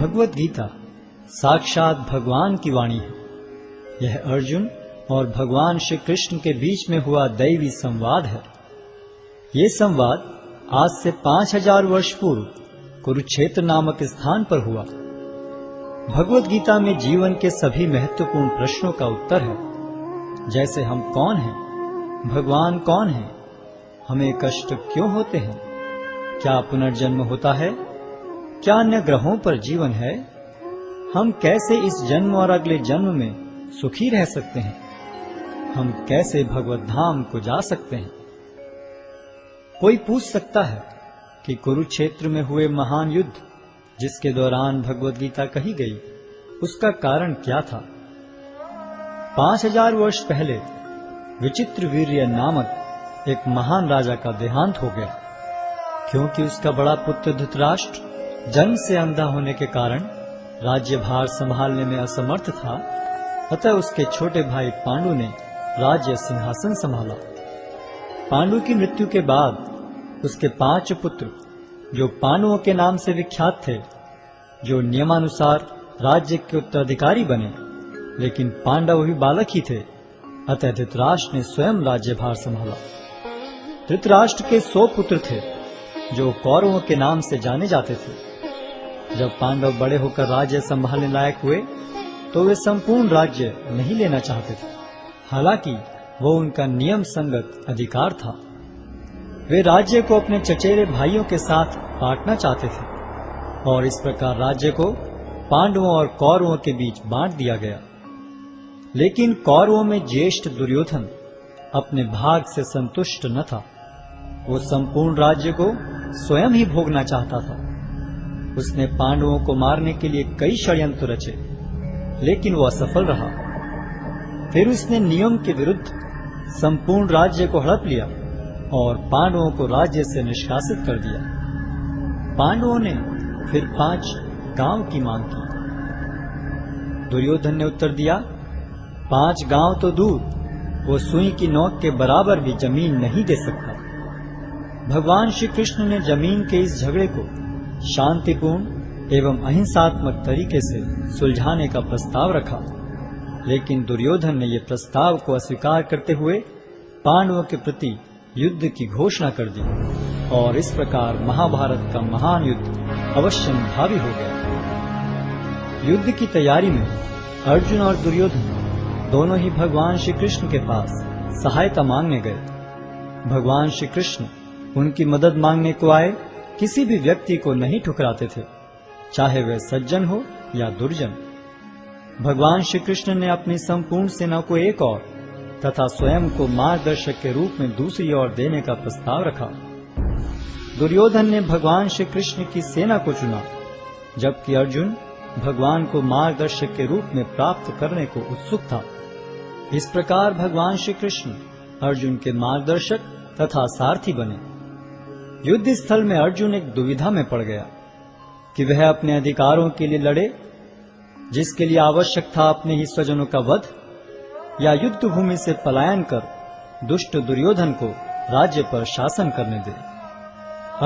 भगवत गीता साक्षात भगवान की वाणी है। यह अर्जुन और भगवान श्री कृष्ण के बीच में हुआ दैवी संवाद है। ये संवाद आज से 5000 वर्ष पूर्व कुरुक्षेत्र नामक स्थान पर हुआ। भगवत गीता में जीवन के सभी महत्वपूर्ण प्रश्नों का उत्तर है, जैसे हम कौन हैं, भगवान कौन है, हमें कष्ट क्यों होते हैं, क्या पुनर्जन्म होता है, क्या अन्य ग्रहों पर जीवन है, हम कैसे इस जन्म और अगले जन्म में सुखी रह सकते हैं, हम कैसे भगवत धाम को जा सकते हैं। कोई पूछ सकता है कि कुरुक्षेत्र में हुए महान युद्ध जिसके दौरान भगवत गीता कही गई, उसका कारण क्या था। 5000 वर्ष पहले विचित्रवीर्य नामक एक महान राजा का देहांत हो गया। क्योंकि उसका बड़ा पुत्र धृतराष्ट्र जन्म से अंधा होने के कारण राज्यभार संभालने में असमर्थ था, अतः उसके छोटे भाई पांडु ने राज्य सिंहासन संभाला। पांडु की मृत्यु के बाद उसके 5 पुत्र, जो पांडवों के नाम से विख्यात थे, जो नियमानुसार राज्य के उत्तराधिकारी बने, लेकिन पांडव भी बालक ही थे, अतः धृतराष्ट्र ने स्वयं राज्यभार संभाला। धृतराष्ट्र के 100 पुत्र थे, जो कौरवों के नाम से जाने जाते थे। जब पांडव बड़े होकर राज्य संभालने लायक हुए, तो वे संपूर्ण राज्य नहीं लेना चाहते थे, हालांकि वो उनका नियम संगत अधिकार था। वे राज्य को अपने चचेरे भाइयों के साथ बांटना चाहते थे, और इस प्रकार राज्य को पांडवों और कौरवों के बीच बांट दिया गया। लेकिन कौरवों में ज्येष्ठ दुर्योधन अपने भाग से संतुष्ट न था। वो संपूर्ण राज्य को स्वयं ही भोगना चाहता था। उसने पांडवों को मारने के लिए कई षड्यंत्र रचे, लेकिन वो असफल रहा। फिर उसने नियम के विरुद्ध संपूर्ण राज्य को हड़प लिया और पांडवों को राज्य से निष्कासित कर दिया। पांडवों ने फिर 5 गांव की मांग की। दुर्योधन ने उत्तर दिया, 5 गांव तो दूर, वो सुई की नोक के बराबर भी जमीन नहीं दे सकता। भगवान श्री कृष्ण ने जमीन के इस झगड़े को शांतिपूर्ण एवं अहिंसात्मक तरीके से सुलझाने का प्रस्ताव रखा, लेकिन दुर्योधन ने यह प्रस्ताव को अस्वीकार करते हुए पांडवों के प्रति युद्ध की घोषणा कर दी, और इस प्रकार महाभारत का महान युद्ध अवश्य भावी हो गया। युद्ध की तैयारी में अर्जुन और दुर्योधन दोनों ही भगवान श्री कृष्ण के पास सहायता मांगने गए। भगवान श्री कृष्ण उनकी मदद मांगने को आए किसी भी व्यक्ति को नहीं ठुकराते थे, चाहे वह सज्जन हो या दुर्जन। भगवान श्री कृष्ण ने अपनी संपूर्ण सेना को एक ओर तथा स्वयं को मार्गदर्शक के रूप में दूसरी ओर देने का प्रस्ताव रखा। दुर्योधन ने भगवान श्री कृष्ण की सेना को चुना, जबकि अर्जुन भगवान को मार्गदर्शक के रूप में प्राप्त करने को उत्सुक था। इस प्रकार भगवान श्री कृष्ण अर्जुन के मार्गदर्शक तथा सारथी बने। युद्ध स्थल में अर्जुन एक दुविधा में पड़ गया कि वह अपने अधिकारों के लिए लड़े, जिसके लिए आवश्यक था अपने ही स्वजनों का वध, या युद्ध भूमि से पलायन कर दुष्ट दुर्योधन को राज्य पर शासन करने दे।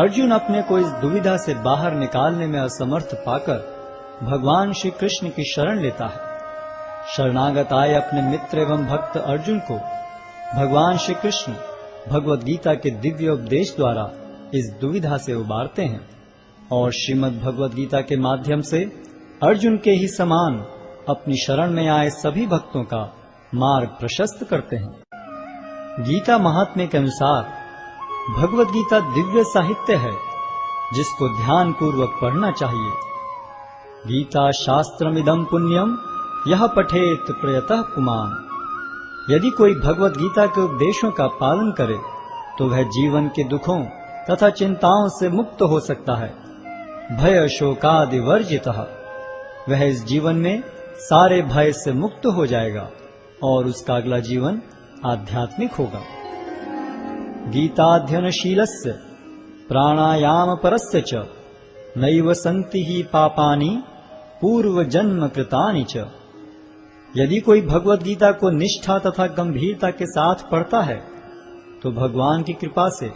अर्जुन अपने को इस दुविधा से बाहर निकालने में असमर्थ पाकर भगवान श्री कृष्ण की शरण लेता है। शरणागत आए अपने मित्र एवं भक्त अर्जुन को भगवान श्री कृष्ण भगवत गीता के दिव्य उपदेश द्वारा इस दुविधा से उबारते हैं, और श्रीमद् भगवत गीता के माध्यम से अर्जुन के ही समान अपनी शरण में आए सभी भक्तों का मार्ग प्रशस्त करते हैं। गीता महात्म्य के अनुसार भगवत गीता दिव्य साहित्य है, जिसको ध्यान पूर्वक पढ़ना चाहिए। गीता शास्त्रमिदं पुण्यम यह पठेत प्रयतः पुमान। यदि कोई भगवत गीता के उपदेशों का पालन करे, तो वह जीवन के दुखों तथा चिंताओं से मुक्त हो सकता है। भय शोकादि वर्जितः, वह इस जीवन में सारे भय से मुक्त हो जाएगा और उसका अगला जीवन आध्यात्मिक होगा। गीताध्ययनशीलस्य प्राणायाम परस्य च नैव सन्ति ही पापानि पूर्व जन्म कृतानि च। यदि कोई भगवत गीता को निष्ठा तथा गंभीरता के साथ पढ़ता है, तो भगवान की कृपा से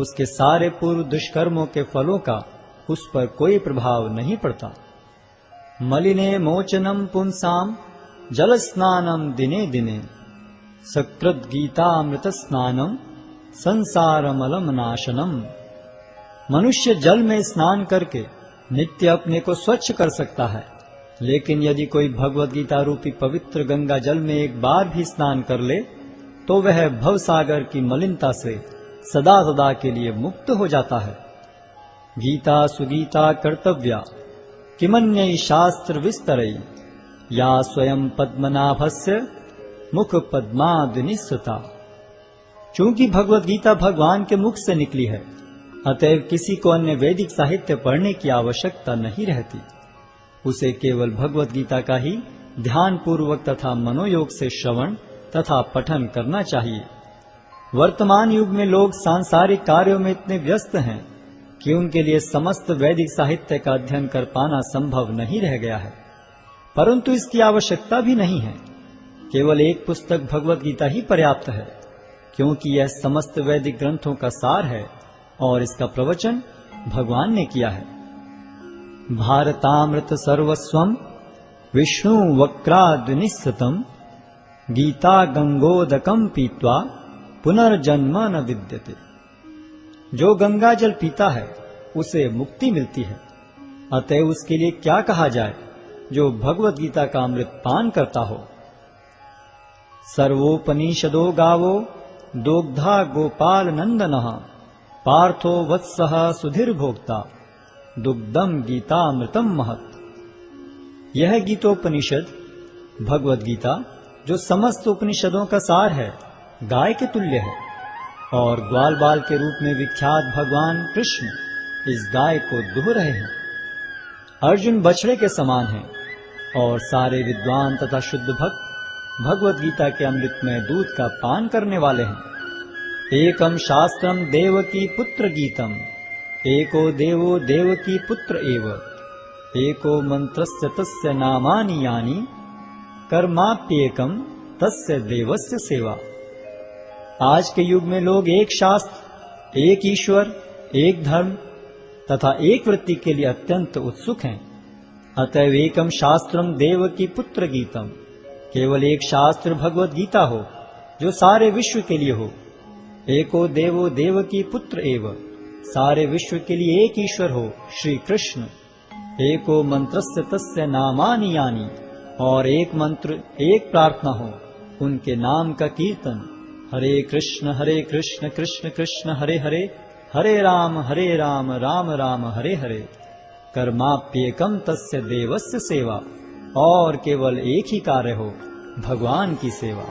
उसके सारे पूर्व दुष्कर्मों के फलों का उस पर कोई प्रभाव नहीं पड़ता। मलिने मोचनम पुंसाम जल स्नानम दिने दिने सकृत गीतामृत स्नानम संसारमलम नाशनम। मनुष्य जल में स्नान करके नित्य अपने को स्वच्छ कर सकता है, लेकिन यदि कोई भगवद गीता रूपी पवित्र गंगा जल में एक बार भी स्नान कर ले तो वह भवसागर की मलिनता से सदा सदा के लिए मुक्त हो जाता है। गीता सुगीता कर्तव्या किमन्यै शास्त्र विस्तरै या स्वयं पद्मनाभस्य मुख पद्माद्निस्सता। चूंकि भगवद गीता भगवान के मुख से निकली है, अतएव किसी को अन्य वैदिक साहित्य पढ़ने की आवश्यकता नहीं रहती। उसे केवल भगवद गीता का ही ध्यान पूर्वक तथा मनोयोग से श्रवण तथा पठन करना चाहिए। वर्तमान युग में लोग सांसारिक कार्यों में इतने व्यस्त हैं कि उनके लिए समस्त वैदिक साहित्य का अध्ययन कर पाना संभव नहीं रह गया है, परंतु इसकी आवश्यकता भी नहीं है। केवल एक पुस्तक भगवद गीता ही पर्याप्त है, क्योंकि यह समस्त वैदिक ग्रंथों का सार है और इसका प्रवचन भगवान ने किया है। भारतामृत सर्वस्वम विष्णु वक्राद्निस्सतम गीता गंगोदकम पीत्वा पुनर्जन्म न विद्यते। जो गंगा जल पीता है उसे मुक्ति मिलती है, अतः उसके लिए क्या कहा जाए जो भगवद गीता का अमृत पान करता हो। सर्वोपनिषदो गावो दोग्धा गोपाल नंदनः पार्थो वत्सः सुधीर्भोक्ता दुग्धम गीतामृतम महत्। यह गीतोपनिषद भगवद गीता जो समस्त उपनिषदों का सार है, गाय के तुल्य है और ग्वाल बाल के रूप में विख्यात भगवान कृष्ण इस गाय को दुह रहे हैं। अर्जुन बछड़े के समान हैं और सारे विद्वान तथा शुद्ध भक्त भगवद गीता के अमृतमय दूध का पान करने वाले हैं। एकम शास्त्रम देवकी पुत्र गीतम एको देवो देवकी पुत्र एव एको मंत्रस्य तस्य नामानि यानि कर्माप्येकम तस्य देवस्य सेवा। आज के युग में लोग एक शास्त्र, एक ईश्वर, एक धर्म तथा एक वृत्ति के लिए अत्यंत उत्सुक हैं। अतएव एकम शास्त्रम देवकी पुत्र गीतम, केवल एक शास्त्र भगवद गीता हो जो सारे विश्व के लिए हो। एको देवो देवकी पुत्र एव, सारे विश्व के लिए एक ईश्वर हो श्री कृष्ण। एको मंत्रस्य तस्य नामानि यानि, और एक मंत्र एक प्रार्थना हो उनके नाम का कीर्तन। हरे कृष्ण कृष्ण कृष्ण हरे हरे, हरे राम राम राम हरे हरे। कर्माप्येकम तस्य देवस्य सेवा, और केवल एक ही कार्य हो, भगवान की सेवा।